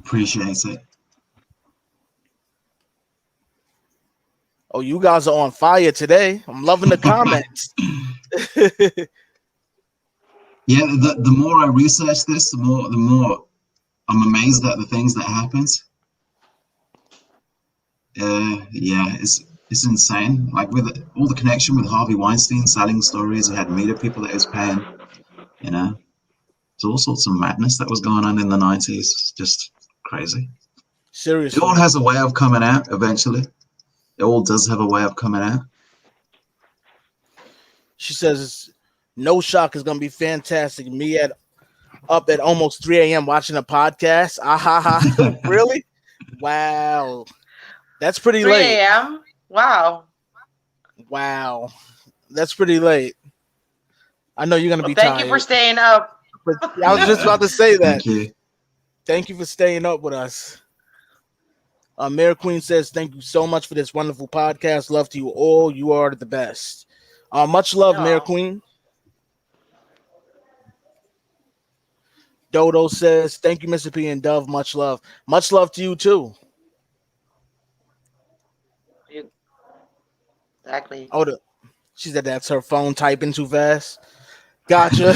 Appreciate it. Oh, you guys are on fire today. I'm loving the comments. Yeah, the more I research this, the more I'm amazed at the things that happens. Yeah, it's insane. Like with all the connection with Harvey Weinstein selling stories, he had media people that he was paying. You know, there's all sorts of madness that was going on in the 90s. Just crazy. Seriously, it all has a way of coming out eventually. It all does have a way of coming out. She says, no shock is gonna be fantastic. Me up at almost 3 a.m. watching a podcast. Really? Wow. That's pretty 3 late. 3 a.m. Wow. That's pretty late. I know you're gonna be thank tired. you for staying up. I was just about to say that. Thank you. Thank you for staying up with us. Mayor Queen says, thank you so much for this wonderful podcast. Love to you all. You are the best. Much love, Aw. Mayor Queen. Dodo says, thank you, Mr. P and Dove. Much love. Much love to you, too. Exactly. Oh, she said that's her phone typing too fast. Gotcha.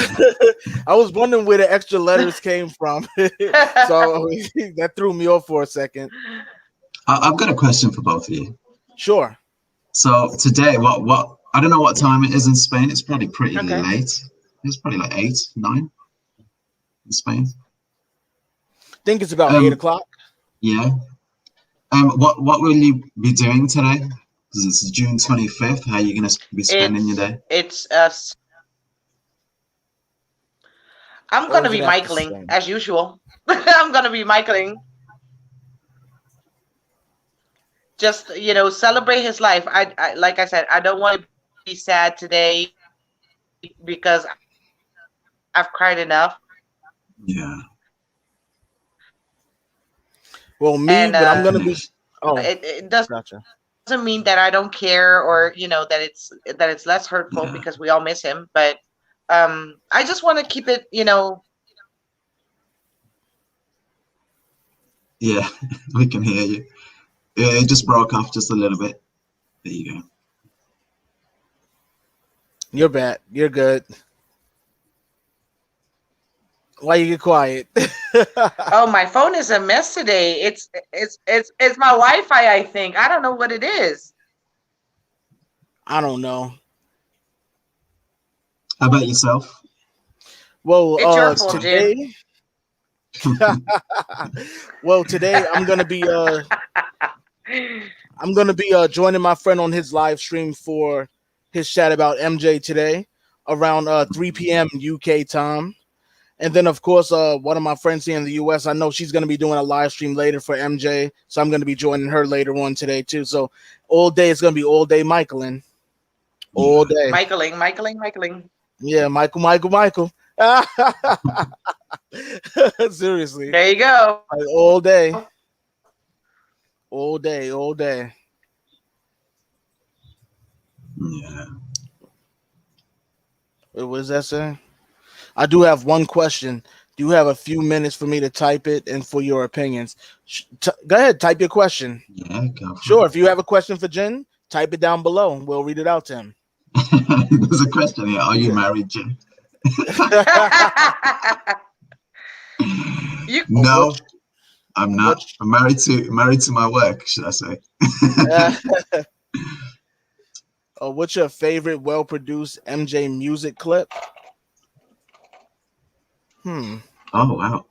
I was wondering where the extra letters came from. So that threw me off for a second. I've got a question for both of you. Sure. So today, what I don't know what time it is in Spain. It's probably pretty Okay. late. It's probably like 8, 9 in Spain. I think it's about 8 o'clock. Yeah. What will you be doing today? Because it's June 25th. How are you going to be spending your day? It's I'm gonna be Michaeling as usual. I'm gonna be Michaeling. Just celebrate his life. I like I said, I don't want to be sad today because I've cried enough. Yeah. Well, me, but I'm gonna be. Oh, it doesn't gotcha. mean that I don't care or that it's less hurtful because we all miss him. But I just want to keep it, Yeah, we can hear you. Yeah, it just broke off just a little bit. There you go. You're bad. You're good. Why you get quiet? Oh, my phone is a mess today. It's my Wi-Fi, I think. I don't know what it is. I don't know. How about yourself? Well, It's your fault, today. Well, today I'm gonna be joining my friend on his live stream for his chat about MJ today around 3 p.m. UK time. And then, of course, one of my friends here in the U.S., I know she's going to be doing a live stream later for MJ, so I'm going to be joining her later on today, too. So all day, it's going to be all day Michaeling. All day. Michaeling. Yeah, Michael. Seriously. There you go. Like, all day. All day. Yeah. What does that say? I do have one question. Do you have a few minutes for me to type it and for your opinions? Go ahead, type your question. Yeah, go for Sure. it. If you have a question for Jin, type it down below and we'll read it out to him. There's a question here. Are you married, Jin? No, I'm not. I'm married to my work, should I say? What's your favorite well-produced MJ music clip? Oh wow.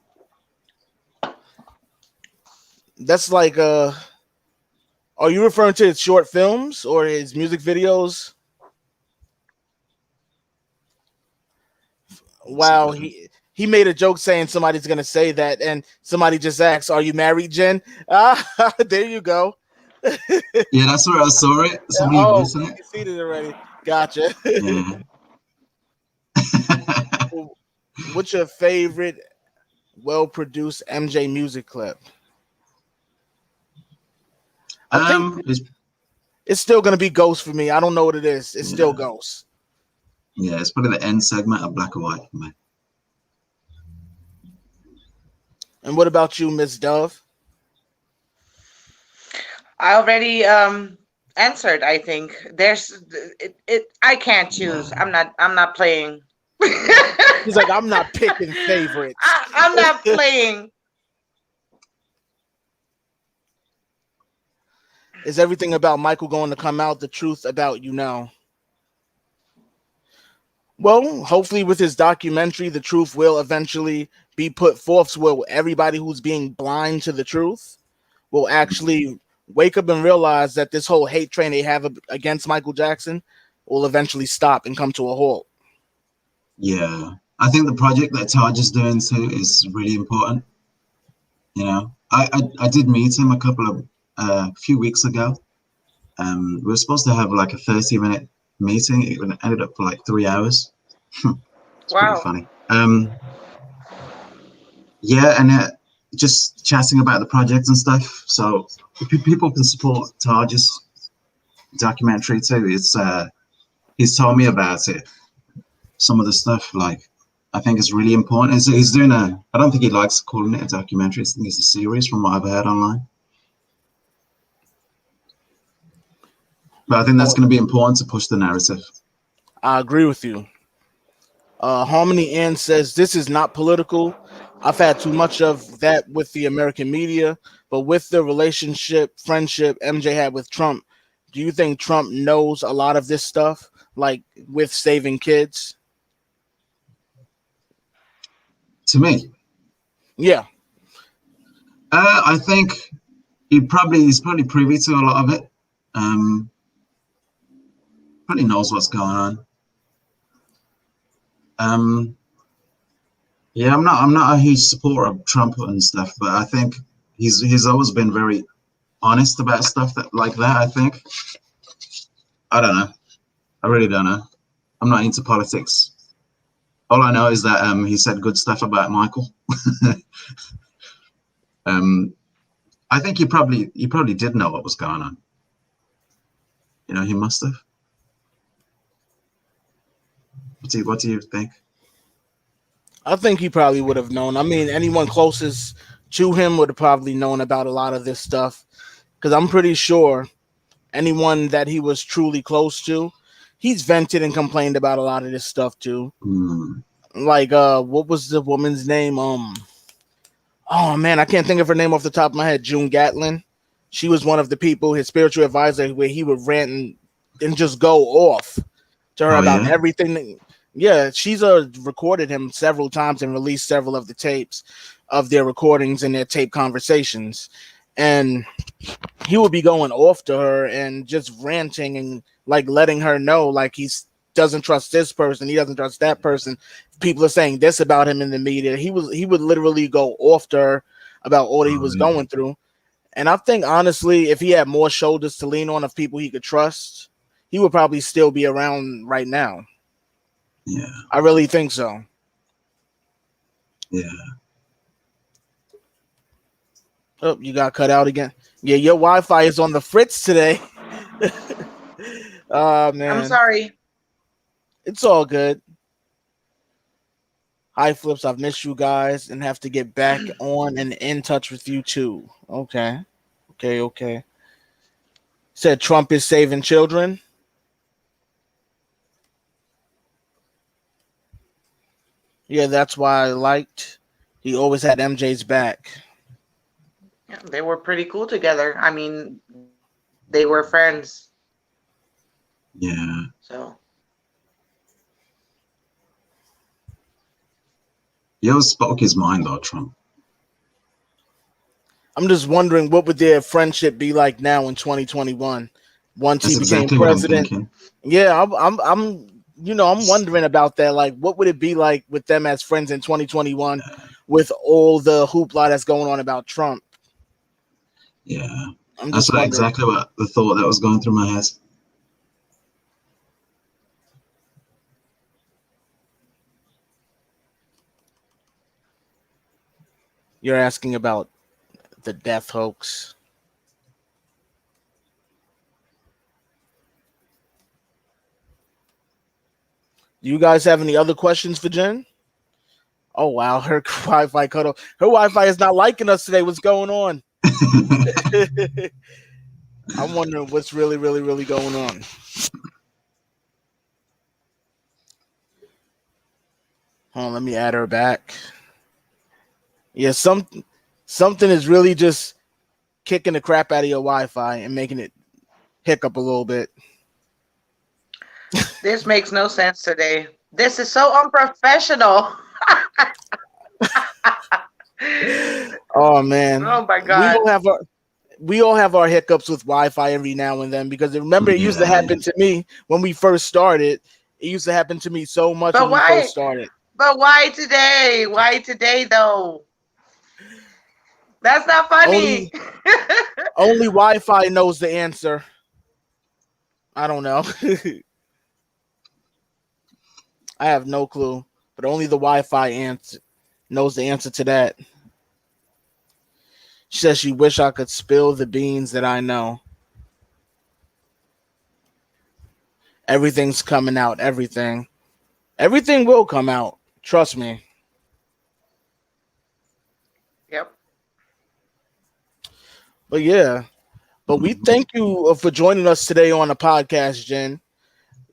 That's like are you referring to his short films or his music videos? Wow, he made a joke saying somebody's gonna say that, and somebody just asked, "Are you married, Jen?" There you go. Yeah, that's where I saw it. Somebody voicing it. You see it already. Gotcha. Yeah. What's your favorite well-produced MJ music clip? I think it's still gonna be Ghost for me. I don't know what it is. It's still Ghost. Yeah, it's probably the end segment of Black and White for me. And what about you, Miss Dove? I already answered. I think there's I can't choose. I'm not playing. He's like, I'm not picking favorites. I'm not playing. Is everything about Michael going to come out? The truth about you now? Well, hopefully with his documentary, the truth will eventually be put forth so everybody who's being blind to the truth will actually wake up and realize that this whole hate train they have against Michael Jackson will eventually stop and come to a halt. Yeah, I think the project that Taj is doing too is really important. You know, I did meet him a few weeks ago. We were supposed to have like a 30-minute meeting. It ended up for like 3 hours. It's Wow. pretty funny. yeah, and just chatting about the project and stuff. So people can support Taj's documentary too. It's he's told me about it. Some of the stuff, like, I think it's really important. He's doing I don't think he likes calling it a documentary. I think it's a series from what I've heard online. But I think that's going to be important to push the narrative. I agree with you. Harmony Ann says this is not political. I've had too much of that with the American media, but with the friendship MJ had with Trump, do you think Trump knows a lot of this stuff, like with saving kids? To me, Yeah. I think he's probably privy to a lot of it. Probably knows what's going on. Yeah, I'm not a huge supporter of Trump and stuff, but I think he's always been very honest about stuff like that. I think. I don't know. I really don't know. I'm not into politics. All I know is that he said good stuff about Michael. I think he probably did know what was going on. You know, he must have. What do you think? I think he probably would have known. I mean, anyone closest to him would have probably known about a lot of this stuff. Because I'm pretty sure anyone that he was truly close to, he's vented and complained about a lot of this stuff too. Like, what was the woman's name? Oh man, I can't think of her name off the top of my head. June Gatlin. She was one of the people, his spiritual advisor, where he would rant and just go off to her about everything. Yeah, she's recorded him several times and released several of the tapes of their recordings and their tape conversations. And he would be going off to her and just ranting and like letting her know like he doesn't trust this person, he doesn't trust that person. People are saying this about him in the media. He would literally go off to her about all he was going through. And I think honestly, if he had more shoulders to lean on of people he could trust, he would probably still be around right now. Yeah, I really think so. Yeah. Oh, you got cut out again. Yeah, your Wi-Fi is on the fritz today. Man. I'm sorry. It's all good. Hi, Flips. I've missed you guys and have to get back on and in touch with you too. Okay. Said Trump is saving children. Yeah, that's why I liked. He always had MJ's back. Yeah, they were pretty cool together. I mean, they were friends. Yeah. So. He always spoke his mind, though, Trump. I'm just wondering what would their friendship be like now in 2021 once he became exactly president. Yeah, I'm wondering about that. Like, what would it be like with them as friends in 2021 with all the hoopla that's going on about Trump? Yeah, that's exactly what the thought that was going through my head. You're asking about the death hoax. Do you guys have any other questions for Jen? Oh, wow. Her Wi-Fi cut off. Her Wi-Fi is not liking us today. What's going on? I'm wondering what's really, really, really going on. Hold on, let me add her back. Yeah, something is really just kicking the crap out of your Wi-Fi and making it hiccup a little bit. This makes no sense today. This is so unprofessional. Oh man! Oh my god! We all have our hiccups with Wi-Fi every now and then because remember it used to happen to me when we first started. It used to happen to me so much when we first started. But why today? Why today though? That's not funny. Only Wi-Fi knows the answer. I don't know. I have no clue, but only the Wi-Fi knows the answer to that. She says she wish I could spill the beans that I know. Everything's coming out. Everything will come out. Trust me. Yep. But yeah. But we thank you for joining us today on the podcast, Jen.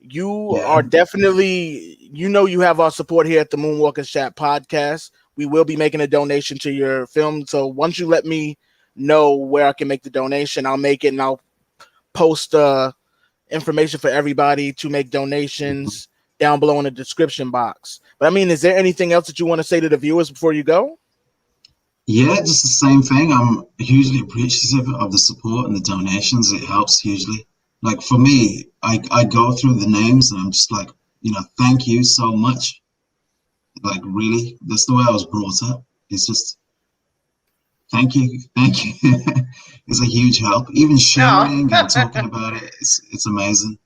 You Yeah. are definitely, you have our support here at the Moonwalkers Chat podcast. We will be making a donation to your film. So once you let me know where I can make the donation, I'll make it and I'll post information for everybody to make donations down below in the description box. But I mean, is there anything else that you want to say to the viewers before you go? Yeah, just the same thing. I'm hugely appreciative of the support and the donations. It helps hugely. Like for me, I go through the names and I'm just like, thank you so much. Like really, that's the way I was brought up. It's just thank you. It's a huge help. Even sharing and talking about it, it's amazing.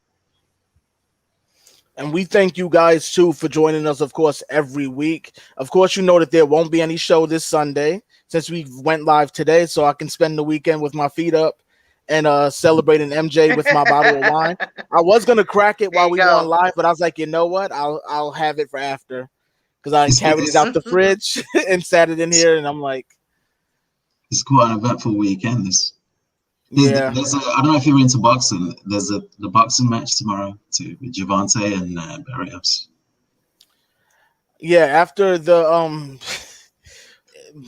And we thank you guys too for joining us, of course, every week. Of course, you know that there won't be any show this Sunday since we went live today, so I can spend the weekend with my feet up and celebrating MJ with my bottle of wine. I was gonna crack it while we were on live, but I was like, you know what? I'll have it for after because I carried it out the fridge and sat it in here, and I'm like, it's quite an eventful weekend. Yeah. I don't know if you're into boxing. There's the boxing match tomorrow too with Javante and Barrios. Yeah, after the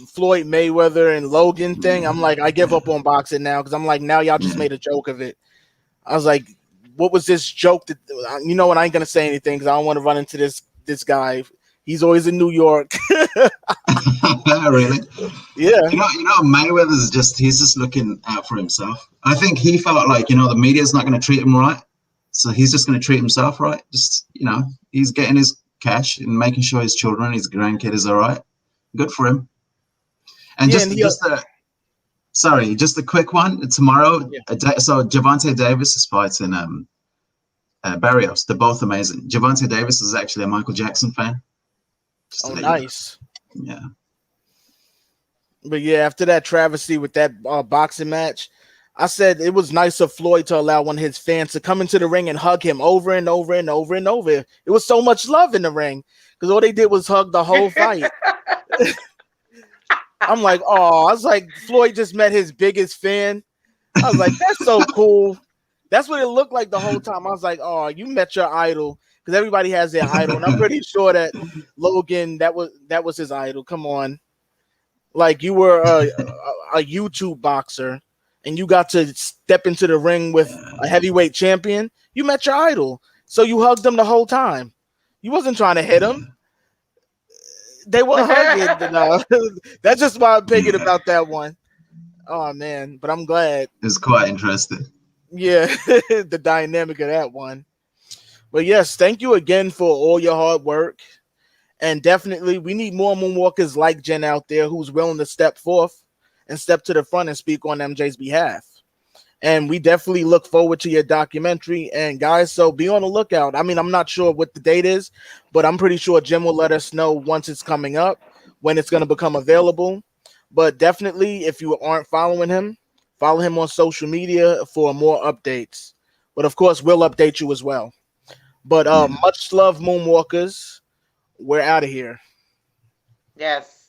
Floyd Mayweather and Logan thing, I'm like, I give up on boxing now because I'm like, now y'all just made a joke of it. I was like, what was this joke that and I ain't gonna say anything because I don't want to run into this guy. He's always in New York. Really? Yeah. Mayweather's he's just looking out for himself. I think he felt like, the media's not going to treat him right. So he's just going to treat himself right. Just, he's getting his cash and making sure his children, his grandkid is all right. Good for him. And just a quick one. Tomorrow, so Javante Davis is fighting Barrios. They're both amazing. Javante Davis is actually a Michael Jackson fan. Oh, nice. Yeah. But yeah, after that travesty with that boxing match, I said it was nice of Floyd to allow one of his fans to come into the ring and hug him over and over and over and over. It was so much love in the ring because all they did was hug the whole fight. I'm like, I was like, Floyd just met his biggest fan. I was like, that's so cool. That's what it looked like the whole time. I was like, you met your idol. Because everybody has their idol, and I'm pretty sure that Logan, that was his idol. Come on, like you were a YouTube boxer, and you got to step into the ring with a heavyweight champion. You met your idol, so you hugged him the whole time. You wasn't trying to hit him. They were hugging. That's just my opinion about that one. Oh man, but I'm glad. It's quite interesting. Yeah, the dynamic of that one. But yes, thank you again for all your hard work. And definitely, we need more Moonwalkers like Jen out there who's willing to step forth and step to the front and speak on MJ's behalf. And we definitely look forward to your documentary. And guys, so be on the lookout. I mean, I'm not sure what the date is, but I'm pretty sure Jim will let us know once it's coming up, when it's going to become available. But definitely, if you aren't following him, follow him on social media for more updates. But of course, we'll update you as well. But much love, Moonwalkers. We're out of here. Yes.